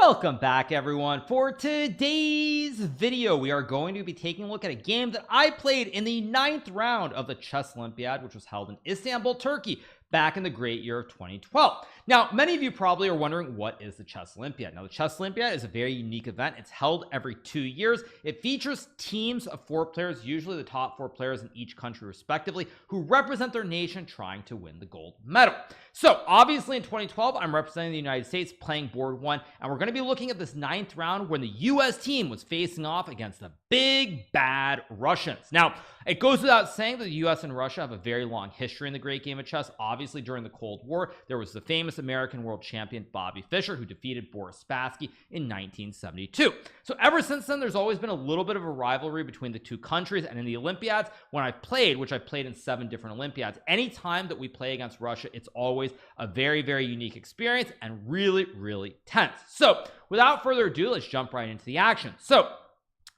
Welcome back, everyone. For today's video, we are going to be taking a look at a game that I played in the 9th round of the Chess Olympiad, which was held in Istanbul, Turkey, back in the great year of 2012. Now, many of you probably are wondering, what is the Chess Olympiad? Now, the Chess Olympiad is a very unique event. It's held every 2 years. It features teams of 4 players, usually the top 4 players in each country respectively, who represent their nation trying to win the gold medal. So obviously in 2012, I'm representing the United States playing board 1, and we're going to be looking at this 9th round when the US team was facing off against the big bad Russians. Now, it goes without saying that the US and Russia have a very long history in the great game of chess. Obviously, during the Cold War, there was the famous American world champion Bobby Fischer, who defeated Boris Spassky in 1972. So ever since then, there's always been a little bit of a rivalry between the two countries. And in the Olympiads, when I've played, which I've played in 7 different Olympiads, anytime that we play against Russia, it's always a very, very unique experience and really, really tense. So without further ado, let's jump right into the action. So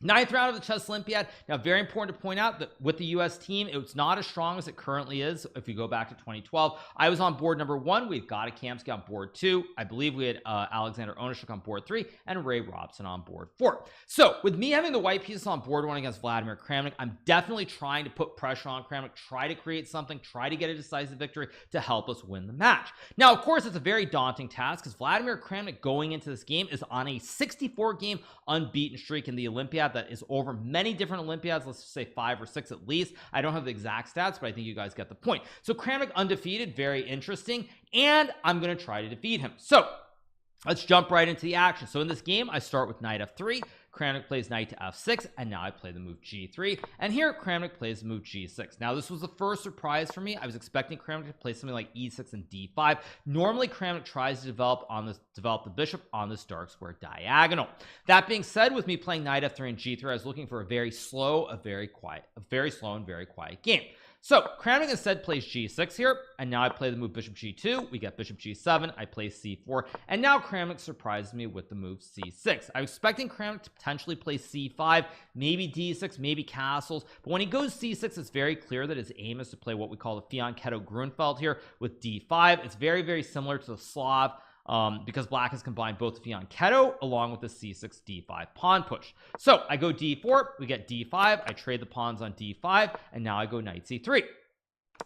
9th round of the Chess Olympiad. Now, very important to point out that with the US team, it's not as strong as it currently is. If you go back to 2012, I was on board number 1. We had Kamsky on board 2. I believe we had Alexander Onishuk on board 3 and Ray Robson on board 4. So with me having the white pieces on board 1 against Vladimir Kramnik, I'm definitely trying to put pressure on Kramnik, try to create something, try to get a decisive victory to help us win the match. Now, of course, it's a very daunting task because Vladimir Kramnik going into this game is on a 64-game unbeaten streak in the Olympiad that is over many different Olympiads. Let's just say 5 or 6 at least. I don't have the exact stats, but I think you guys get the point. So Kramnik undefeated, very interesting, and I'm going to try to defeat him. So let's jump right into the action. So in this game, I start with knight f3. Kramnik plays knight to f6, and now I play the move g3, and here Kramnik plays the move g6. Now, this was the first surprise for me. I was expecting Kramnik to play something like e6 and d5. Normally, Kramnik tries to develop the bishop on this dark square diagonal. That being said, with me playing knight f3 and g3, I was looking for a very slow and very quiet game. So Kramnik instead plays g6 here, and now I play the move bishop g2. We get bishop g7. I play c4, and now Kramnik surprises me with the move c6. I was expecting Kramnik to potentially play c5, maybe d6, maybe castles, but when he goes c6, it's very clear that his aim is to play what we call the Fianchetto-Grunfeld here with d5. It's very, very similar to the Slav, because black has combined both the Fianchetto along with the c6 d5 pawn push. So I go d4, we get d5, I trade the pawns on d5, and now I go knight c3.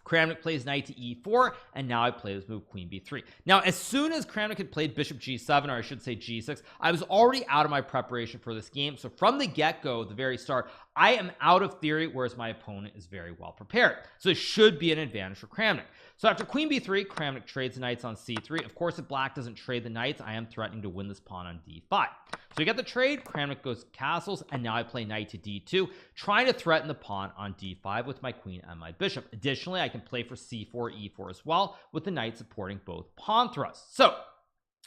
Kramnik plays knight to e4, and now I play this move queen b3. Now, as soon as Kramnik had played bishop g7, or I should say g6, I was already out of my preparation for this game. So from the get-go, the very start, I am out of theory, whereas my opponent is very well prepared. So it should be an advantage for Kramnik. So after queen b3, Kramnik trades the knights on c3. Of course, if black doesn't trade the knights, I am threatening to win this pawn on d5. So we get the trade, Kramnik goes castles, and now I play knight to d2, trying to threaten the pawn on d5 with my queen and my bishop. Additionally, I can play for c4, e4 as well, with the knight supporting both pawn thrusts. So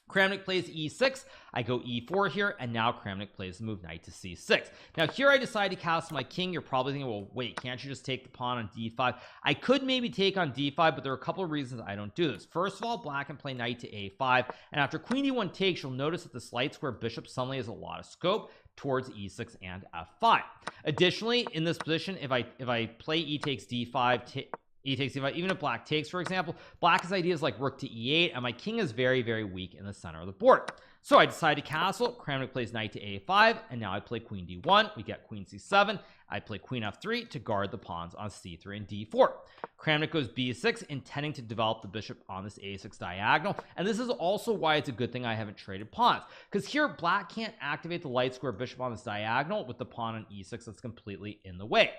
Kramnik plays e6, I go e4 here, and now Kramnik plays the move knight to c6. Now here I decide to castle my king. You're probably thinking, well, wait, can't you just take the pawn on d5? I could maybe take on d5, but there are a couple of reasons I don't do this. First of all, black can play knight to a5, and after queen e1 takes, you'll notice that this light square bishop suddenly has a lot of scope towards e6 and f5. Additionally, in this position, if I play e takes d5, e takes d5, even if black takes, for example, black's ideas like rook to e8, and my king is very, very weak in the center of the board. So I decide to castle. Kramnik plays knight to a5, and now I play queen d1. We get queen c7. I play queen f3 to guard the pawns on c3 and d4. Kramnik goes b6, intending to develop the bishop on this a6 diagonal, and this is also why it's a good thing I haven't traded pawns, because here black can't activate the light square bishop on this diagonal with the pawn on e6 that's completely in the way.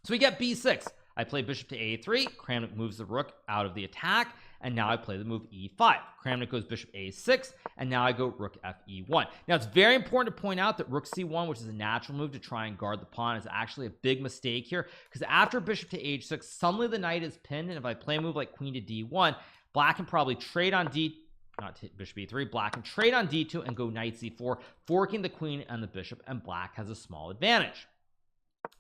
So we get b6. I play bishop to a3. Kramnik moves the rook out of the attack, and now I play the move e5. Kramnik goes bishop a6, and now I go rook fe1. Now, it's very important to point out that rook c1, which is a natural move to try and guard the pawn, is actually a big mistake here, because after bishop to h6, suddenly the knight is pinned, and if I play a move like queen to d1, black can probably trade on bishop e3, black can trade on d2 and go knight c4, forking the queen and the bishop, and black has a small advantage.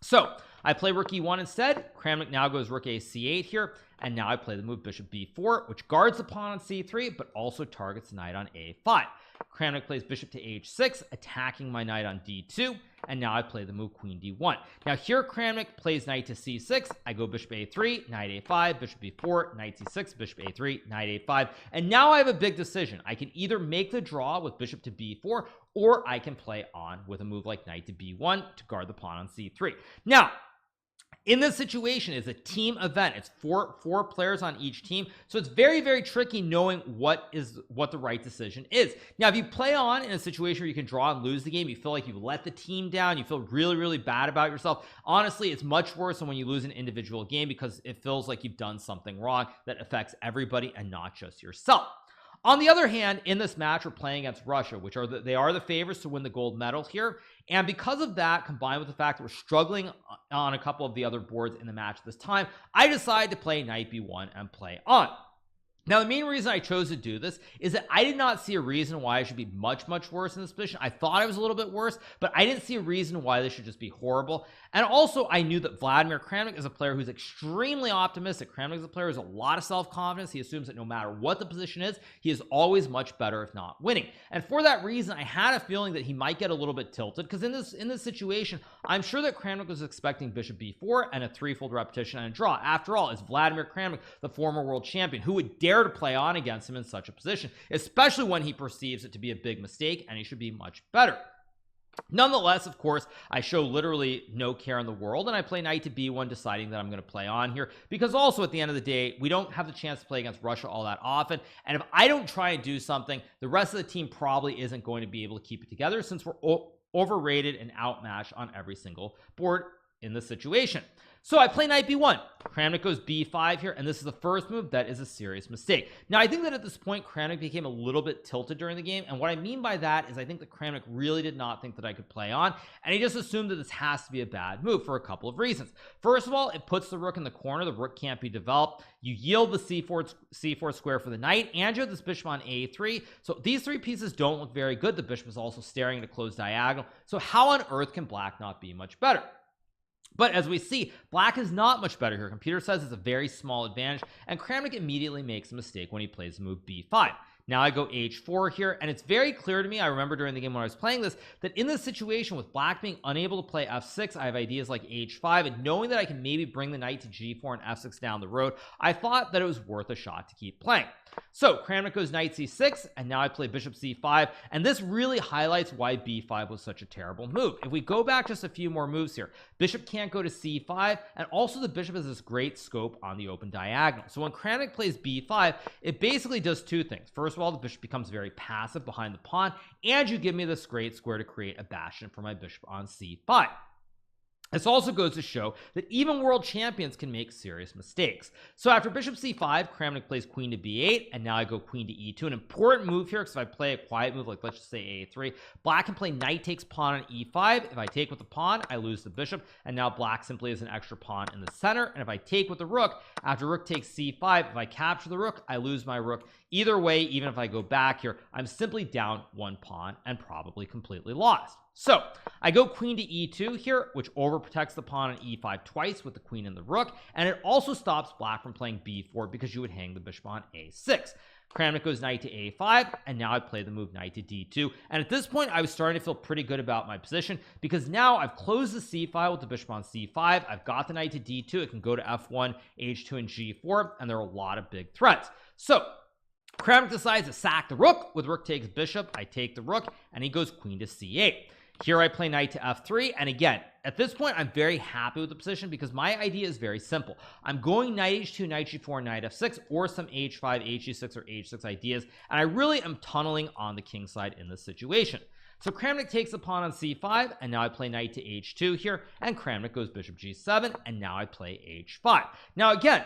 So I play rook e1 instead. Kramnik now goes rook a c8 here, and now I play the move bishop b4, which guards the pawn on c3 but also targets the knight on a5. Kramnik plays bishop to h6, attacking my knight on d2, and now I play the move queen d1. Now here Kramnik plays knight to c6. I go bishop a3, knight a5, bishop b4, knight c6, bishop a3, knight a5, and now I have a big decision. I can either make the draw with bishop to b4, or I can play on with a move like knight to b1 to guard the pawn on c3. Now in this situation, it's a team event. It's four players on each team, so it's very tricky knowing what the right decision is. Now if you play on in a situation where you can draw and lose the game, you feel like you've let the team down, you feel really bad about yourself. Honestly, it's much worse than when you lose an individual game, because it feels like you've done something wrong that affects everybody and not just yourself. On the other hand, in this match, we're playing against Russia, which are they are the favorites to win the gold medal here. And because of that, combined with the fact that we're struggling on a couple of the other boards in the match this time, I decided to play knight b1 and play on. Now the main reason I chose to do this is that I did not see a reason why I should be much worse in this position. I thought I was a little bit worse, but I didn't see a reason why this should just be horrible. And also I knew that Vladimir Kramnik is a player who's extremely optimistic. Kramnik is a player who has a lot of self-confidence. He assumes that no matter what the position is, he is always much better if not winning. And for that reason, I had a feeling that he might get a little bit tilted, because in this situation, I'm sure that Kramnik was expecting bishop b4 and a threefold repetition and a draw. After all, it's Vladimir Kramnik, the former world champion, who would dare to play on against him in such a position, especially when he perceives it to be a big mistake and he should be much better. Nonetheless, of course, I show literally no care in the world, and I play knight to b1, deciding that I'm going to play on here, because also at the end of the day, we don't have the chance to play against Russia all that often, and if I don't try and do something, the rest of the team probably isn't going to be able to keep it together, since we're overrated and outmatched on every single board in this situation. So I play knight b1. Kramnik goes b5 here, and this is the first move that is a serious mistake. Now I think that at this point Kramnik became a little bit tilted during the game, and what I mean by that is I think that Kramnik really did not think that I could play on, and he just assumed that this has to be a bad move for a couple of reasons. First of all, it puts the rook in the corner. The rook can't be developed. You yield the c4 square for the knight, and you have this bishop on a3, so these three pieces don't look very good. The bishop is also staring at a closed diagonal, so how on earth can black not be much better? But as we see, black is not much better here. Computer says it's a very small advantage, and Kramnik immediately makes a mistake when he plays the move b5. Now I go h4 here, and it's very clear to me, I remember during the game when I was playing this, that in this situation with black being unable to play f6, I have ideas like h5, and knowing that I can maybe bring the knight to g4 and f6 down the road, I thought that it was worth a shot to keep playing. So Kramnik goes knight c6, and now I play bishop c5, and this really highlights why b5 was such a terrible move. If we go back just a few more moves here, bishop can't go to c5, and also the bishop has this great scope on the open diagonal. So when Kramnik plays b5, it basically does two things. First of all, the bishop becomes very passive behind the pawn, and you give me this great square to create a bastion for my bishop on c5. This also goes to show that even world champions can make serious mistakes. So after bishop c5, Kramnik plays queen to b8, and now I go queen to e2. An important move here, because if I play a quiet move, like let's just say a3, black can play knight takes pawn on e5. If I take with the pawn, I lose the bishop, and now black simply has an extra pawn in the center. And if I take with the rook, after rook takes c5, if I capture the rook, I lose my rook. Either way, even if I go back here, I'm simply down one pawn and probably completely lost. So I go queen to e2 here, which overprotects the pawn on e5 twice with the queen and the rook, and it also stops black from playing b4 because you would hang the bishop on a6. Kramnik goes knight to a5, and now I play the move knight to d2. And at this point, I was starting to feel pretty good about my position, because now I've closed the c file with the bishop on c5. I've got the knight to d2. It can go to f1, h2, and g4, and there are a lot of big threats. So Kramnik decides to sack the rook. With rook takes bishop, I take the rook, and he goes queen to c8. Here I play knight to f3, and again, at this point, I'm very happy with the position, because my idea is very simple. I'm going knight h2, knight g4, knight f6, or some h5, h6, or h6 ideas, and I really am tunneling on the king side in this situation. So Kramnik takes the pawn on c5, and now I play knight to h2 here, and Kramnik goes bishop g7, and now I play h5. Now again,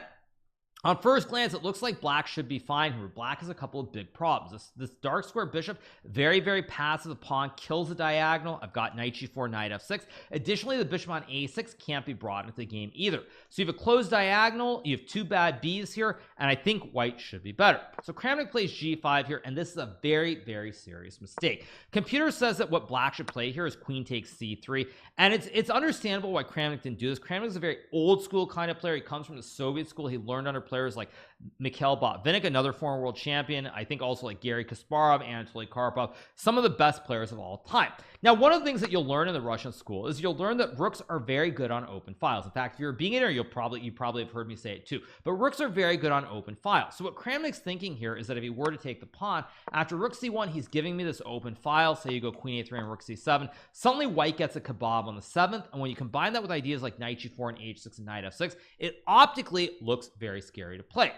On first glance, it looks like black should be fine here. Black has a couple of big problems. This dark square bishop, very passive. The pawn kills the diagonal. I've got knight g4, knight f6. Additionally, the bishop on a6 can't be brought into the game either. So you have a closed diagonal, you have two bad b's here, and I think white should be better. So Kramnik plays g5 here, and this is a very serious mistake. Computer says that what black should play here is queen takes c3, and it's understandable why Kramnik didn't do this. Kramnik is a very old school kind of player. He comes from the Soviet school. He learned under players like Mikhail Botvinnik, another former world champion. I think also like Garry Kasparov, Anatoly Karpov, some of the best players of all time. Now, one of the things that you'll learn in the Russian school is you'll learn that rooks are very good on open files. In fact, if you're a beginner, you probably have heard me say it too, but rooks are very good on open files. So what Kramnik's thinking here is that if he were to take the pawn after rook c1, he's giving me this open file. Say you go queen a3 and rook c7, suddenly white gets a kebab on the 7th, and when you combine that with ideas like knight g4 and h6 and knight f6, it optically looks very scary to play.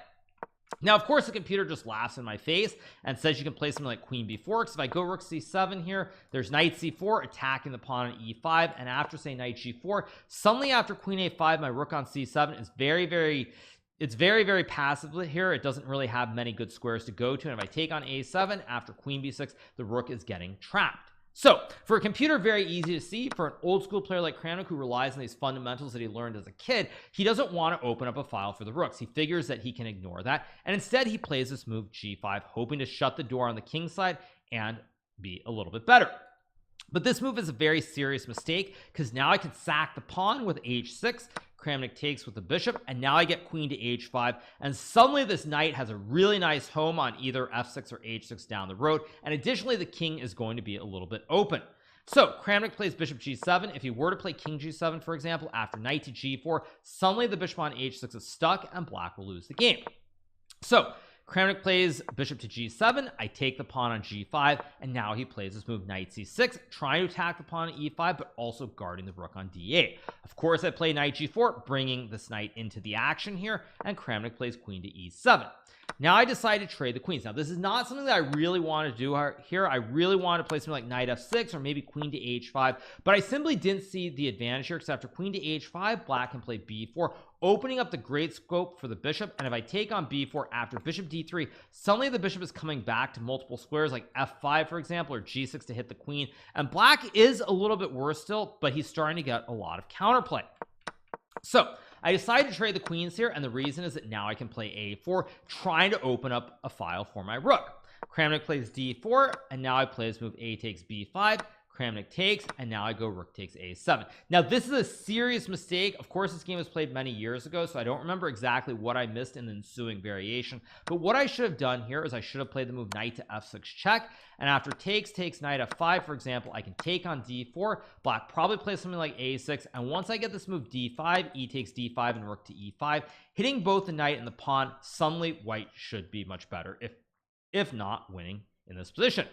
Now, of course, the computer just laughs in my face and says you can play something like queen b4, because if I go rook c7 here, there's knight c4 attacking the pawn on e5, and after say knight g4, suddenly after queen a5, my rook on c7 is very passive here. It doesn't really have many good squares to go to, and if I take on a7 after queen b6, the rook is getting trapped. So for a computer, very easy to see. For an old school player like Kramnik, who relies on these fundamentals that he learned as a kid, he doesn't want to open up a file for the rooks. He figures that he can ignore that, and instead he plays this move g5, hoping to shut the door on the king side and be a little bit better. But this move is a very serious mistake, because now I can sack the pawn with h6. Kramnik takes with the bishop, and now I get queen to h5, and suddenly this knight has a really nice home on either f6 or h6 down the road, and additionally the king is going to be a little bit open. So Kramnik plays bishop g7. If he were to play king g7, for example, after knight to g4, suddenly the bishop on h6 is stuck and black will lose the game. So Kramnik plays bishop to g7. I take the pawn on g5, and now he plays this move knight c6, trying to attack the pawn on e5, but also guarding the rook on d8. Of course, I play knight g4, bringing this knight into the action here, and Kramnik plays queen to e7. Now I decide to trade the queens. Now this is not something that I really want to do here. I really want to play something like knight f6 or maybe queen to h5, but I simply didn't see the advantage here, because after queen to h5, black can play b4, opening up the great scope for the bishop. And if I take on b4 after bishop d3, suddenly the bishop is coming back to multiple squares like f5, for example, or g6 to hit the queen, and black is a little bit worse still, but he's starting to get a lot of counterplay. So I decided to trade the queens here, and the reason is that now I can play a4, trying to open up a file for my rook. Kramnik plays d4, and now I play this move a takes b5. Kramnik takes, and now I go rook takes a7. Now this is a serious mistake. Of course, this game was played many years ago, so I don't remember exactly what I missed in the ensuing variation, but what I should have done here is I should have played the move knight to f6 check, and after takes knight f5, for example, I can take on d4. Black probably plays something like a6, and once I get this move d5, e takes d5 and rook to e5, hitting both the knight and the pawn, suddenly white should be much better, if not winning in this position.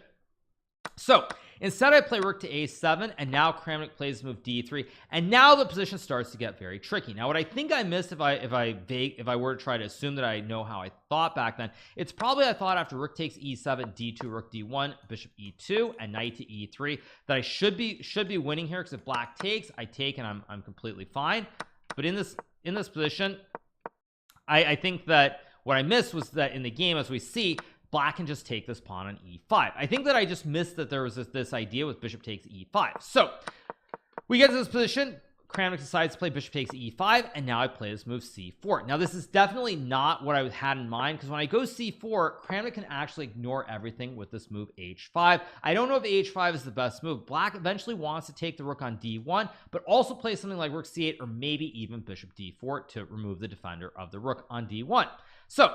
So instead I play rook to a7, and now Kramnik plays move d3, and now the position starts to get very tricky. Now what I think I missed, if I were to try to assume that I know how I thought back then, it's probably I thought after rook takes e7, d2, rook d1, bishop e2, and knight to e3 that I should be winning here, because if black takes, I take, and I'm completely fine. But in this position, I think that what I missed was that in the game, as we see, black can just take this pawn on e5. I think that I just missed that there was this idea with bishop takes e5. So we get to this position. Kramnik decides to play bishop takes e5, and now I play this move c4. Now this is definitely not what I had in mind, because when I go c4, Kramnik can actually ignore everything with this move h5. I don't know if h5 is the best move. Black eventually wants to take the rook on d1, but also play something like rook c8 or maybe even bishop d4 to remove the defender of the rook on d1. So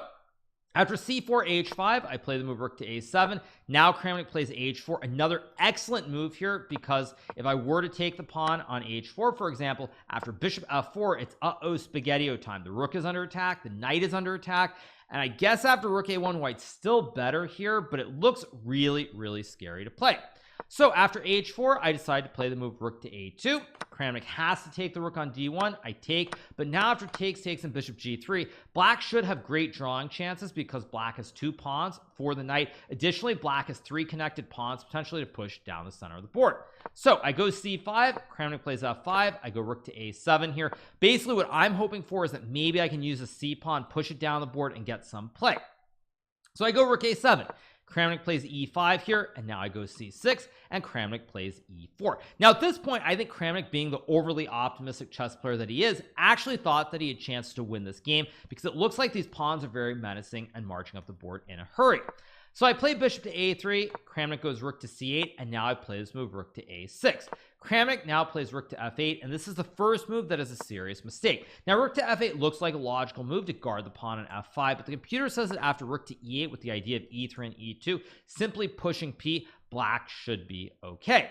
after c4 h5, I play the move rook to a7. Now Kramnik plays h4, another excellent move here, because if I were to take the pawn on h4, for example, after bishop f4, it's spaghetti-o time. The rook is under attack, the knight is under attack, and I guess after rook a1, white's still better here, but it looks really scary to play. So after h4, I decide to play the move rook to a2. Kramnik has to take the rook on d1. I take, but now after takes and bishop g3, black should have great drawing chances because black has 2 pawns for the knight. Additionally, black has 3 connected pawns potentially to push down the center of the board. So I go c5, Kramnik plays f5, I go rook to a7 here. Basically what I'm hoping for is that maybe I can use a c pawn, push it down the board and get some play. So I go rook a7, Kramnik plays e5 here, and now I go c6, and Kramnik plays e4. Now at this point, I think Kramnik, being the overly optimistic chess player that he is, actually thought that he had a chance to win this game because it looks like these pawns are very menacing and marching up the board in a hurry. So I play bishop to a3, Kramnik goes rook to c8, and now I play this move rook to a6. Kramnik now plays rook to f8, and this is the first move that is a serious mistake. Now rook to f8 looks like a logical move to guard the pawn on f5, but the computer says that after rook to e8 with the idea of e3 and e2 simply pushing p, black should be okay.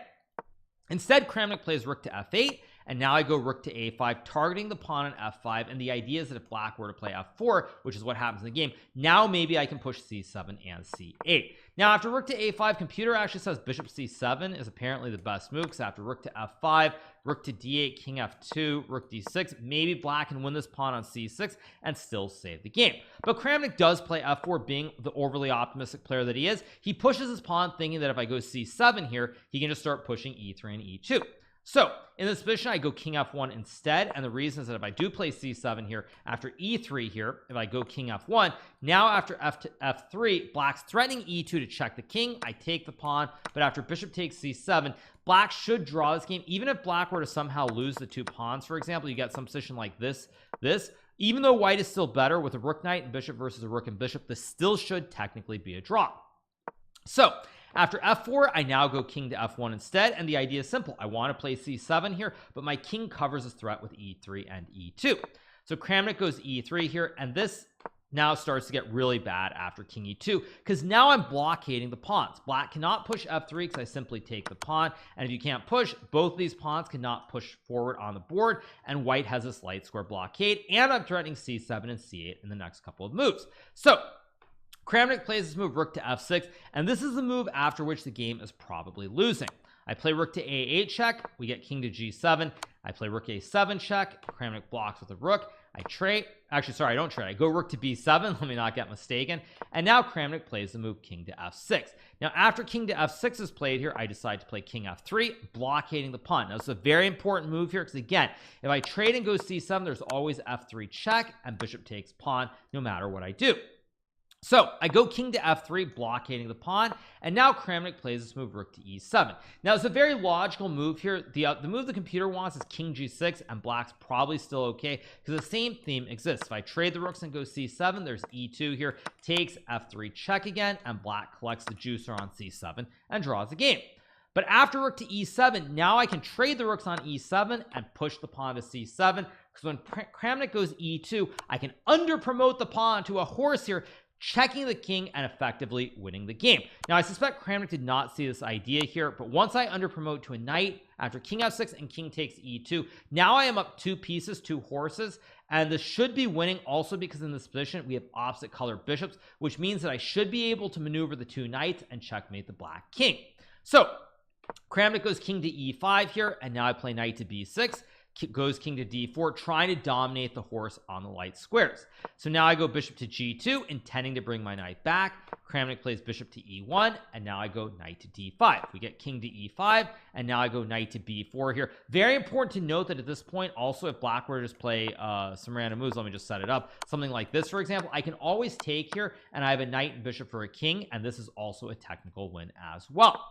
Instead, Kramnik plays rook to f8, and now I go rook to a5, targeting the pawn on f5, and the idea is that if black were to play f4, which is what happens in the game, now maybe I can push c7 and c8. Now after rook to a5, computer actually says bishop c7 is apparently the best move, because after rook to f5, rook to d8, king f2, rook d6, maybe black can win this pawn on c6 and still save the game. But Kramnik does play f4, being the overly optimistic player that he is. He pushes his pawn thinking that if I go c7 here, he can just start pushing e3 and e2. So in this position, I go king f1 instead, and the reason is that if I do play c7 here after e3 here, if I go king f1, now after f3, black's threatening e2 to check the king. I take the pawn, but after bishop takes c7, black should draw this game. Even if black were to somehow lose the 2 pawns, for example, you get some position like this, even though white is still better with a rook knight and bishop versus a rook and bishop, this still should technically be a draw. So after f4, I now go king to f1 instead, and the idea is simple. I want to play c7 here, but my king covers his threat with e3 and e2. So Kramnik goes e3 here, and this now starts to get really bad after king e2, because now I'm blockading the pawns. Black cannot push f3 because I simply take the pawn, and if you can't push, both of these pawns cannot push forward on the board, and white has this light square blockade, and I'm threatening c7 and c8 in the next couple of moves. So Kramnik plays this move rook to f6, and this is the move after which the game is probably losing. I play rook to a8 check, we get king to g7. I play rook a7 check, Kramnik blocks with a rook. I trade, actually sorry, I don't trade, I go rook to b7, let me not get mistaken, and now Kramnik plays the move king to f6. Now after king to f6 is played here, I decide to play king f3, blockading the pawn. Now this is a very important move here, because again, if I trade and go c7, there's always f3 check, and bishop takes pawn no matter what I do. So I go king to f3, blockading the pawn, and now Kramnik plays this move rook to e7. Now it's a very logical move here. The move the computer wants is king g6, and black's probably still okay because the same theme exists. If I trade the rooks and go c7, there's e2 here, takes f3 check again, and black collects the juicer on c7 and draws the game. But after rook to e7, now I can trade the rooks on e7 and push the pawn to c7, because when Kramnik goes e2, I can under promote the pawn to a horse here, checking the king and effectively winning the game. Now I suspect Kramnik did not see this idea here, but once I under promote to a knight after king f6 and king takes e2, now I am up 2 pieces, 2 horses, and this should be winning also because in this position we have opposite colored bishops, which means that I should be able to maneuver the 2 knights and checkmate the black king. So Kramnik goes king to e5 here, and now I play knight to b6, goes king to d4, trying to dominate the horse on the light squares. So now I go bishop to g2, intending to bring my knight back. Kramnik plays bishop to e1, and now I go knight to d5. We get king to e5, and now I go knight to b4 here. Very important to note that at this point, also if black were to just play some random moves, let me just set it up, something like this for example, I can always take here, and I have a knight and bishop for a king, and this is also a technical win as well.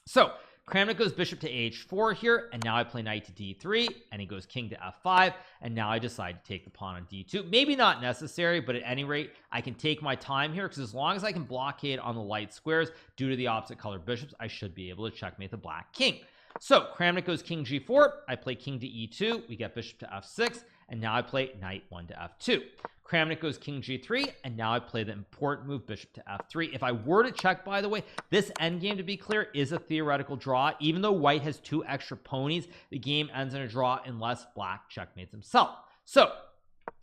So Kramnik goes bishop to h4 here, and now I play knight to d3, and he goes king to f5, and now I decide to take the pawn on d2. Maybe not necessary, but at any rate, I can take my time here, because as long as I can blockade on the light squares due to the opposite colored bishops, I should be able to checkmate the black king. So Kramnik goes king g4, I play king to e2, we get bishop to f6, and now I play knight 1 to f2. Kramnik goes king g3, and now I play the important move bishop to f3. If I were to check, by the way, this endgame, to be clear, is a theoretical draw. Even though white has 2 extra ponies, the game ends in a draw unless black checkmates himself. So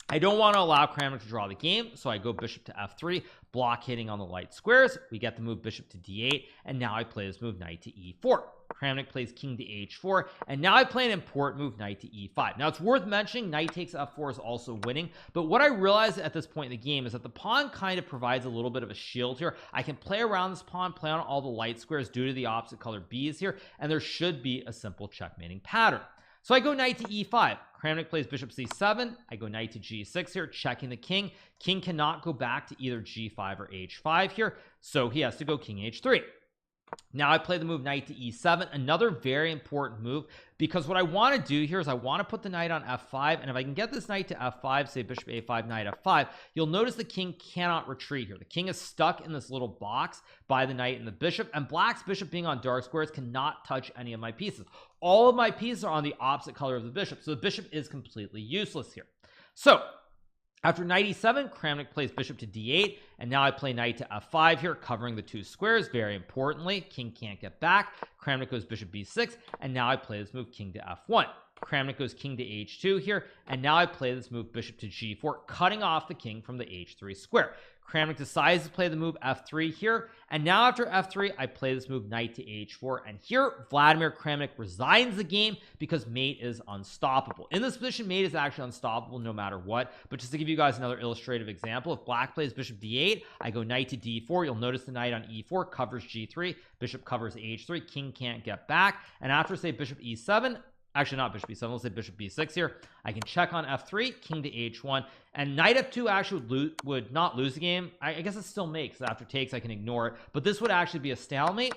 I don't want to allow Kramnik to draw the game, so I go bishop to f3, blockading on the light squares. We get the move bishop to d8, and now I play this move knight to e4. Kramnik plays king to h4, and now I play an important move, knight to e5. Now it's worth mentioning knight takes f4 is also winning, but what I realized at this point in the game is that the pawn kind of provides a little bit of a shield here. I can play around this pawn, play on all the light squares due to the opposite color b's here, and there should be a simple checkmating pattern. So I go knight to e5. Kramnik plays bishop c7. I go knight to g6 here, checking the king. King cannot go back to either g5 or h5 here, so he has to go king h3. Now I play the move knight to e7, another very important move, because what I want to do here is I want to put the knight on f5, and if I can get this knight to f5, say bishop a5, knight f5, you'll notice the king cannot retreat here. The king is stuck in this little box by the knight and the bishop, and black's bishop being on dark squares cannot touch any of my pieces. All of my pieces are on the opposite color of the bishop, so the bishop is completely useless here. So after knight e7, Kramnik plays bishop to d8, and now I play knight to f5 here, covering the two squares. Very importantly, king can't get back. Kramnik goes bishop b6, and now I play this move king to f1. Kramnik goes king to h2 here, and now I play this move bishop to g4, cutting off the king from the h3 square. Kramnik decides to play the move f3 here, and now after f3 I play this move knight to h4, and here Vladimir Kramnik resigns the game because mate is unstoppable. In this position, mate is actually unstoppable no matter what, but just to give you guys another illustrative example, if black plays bishop d8, I go knight to d4. You'll notice the knight on e4 covers g3, bishop covers h3, king can't get back, and after say bishop e7, actually not bishop b7, let's say bishop b6 here, I can check on f3, king to h1, and knight f2 actually would not lose the game. I guess it still makes, after takes I can ignore it, but this would actually be a stalemate.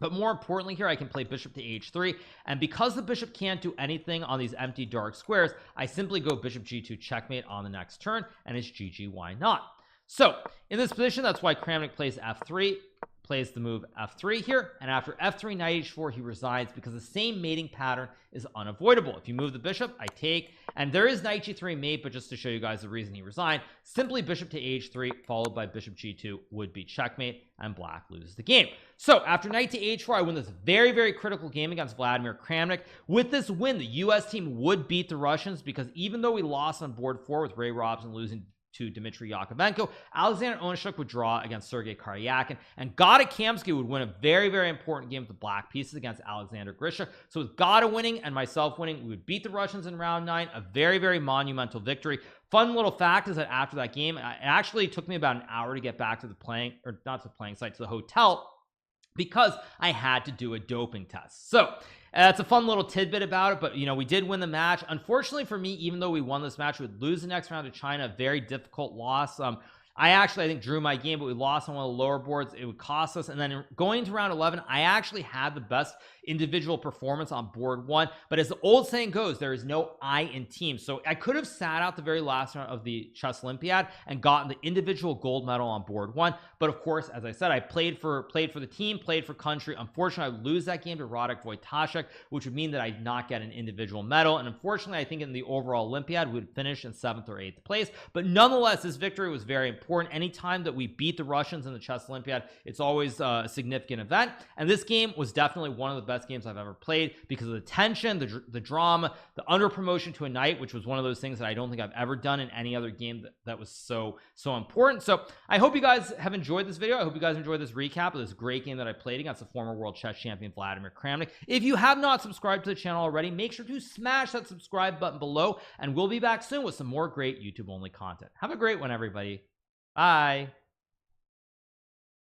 But more importantly here, I can play bishop to h3, and because the bishop can't do anything on these empty dark squares, I simply go bishop g2 checkmate on the next turn, and it's GG, why not? So in this position, that's why Kramnik plays f3, plays the move f3 here, and after f3 knight h4 he resigns because the same mating pattern is unavoidable. If you move the bishop, I take, and there is knight g3 mate, but just to show you guys the reason he resigned, simply bishop to h3 followed by bishop g2 would be checkmate, and black loses the game. So after knight to h4, I win this very, very critical game against Vladimir Kramnik. With this win, the US team would beat the Russians, because even though we lost on board 4 with Ray Robson losing to Dmitry Yakovenko, Alexander Onishuk would draw against Sergei Karyakin, and Gata Kamsky would win a very, very important game with the black pieces against Alexander Grisha. So with Gata winning and myself winning, we would beat the Russians in round 9, a very, very monumental victory. Fun little fact is that after that game, it actually took me about an hour to get back to the playing, or not to the playing site, to the hotel, because I had to do a doping test. So it's a fun little tidbit about it, but you know, we did win the match. Unfortunately for me, even though we won this match, we would lose the next round to China, a very difficult loss. I think drew my game, but we lost on one of the lower boards. It would cost us. And then going to round 11, I actually had the best individual performance on board 1, but as the old saying goes, there is no I in team. So I could have sat out the very last round of the Chess Olympiad and gotten the individual gold medal on board 1, but of course, as I said, I played for the team, played for country. Unfortunately, I lose that game to Radek Wojtaszek, which would mean that I did not get an individual medal, and unfortunately I think in the overall Olympiad we would finish in 7th or 8th place. But nonetheless, this victory was very important. Anytime that we beat the Russians in the Chess Olympiad, it's always a significant event, and this game was definitely one of the best games I've ever played because of the tension, the drama, the under promotion to a knight, which was one of those things that I don't think I've ever done in any other game that was so important. So I hope you guys have enjoyed this video. I hope you guys enjoyed this recap of this great game that I played against the former world chess champion Vladimir Kramnik. If you have not subscribed to the channel already, make sure to smash that subscribe button below, and we'll be back soon with some more great YouTube only content. Have a great one, everybody. Bye.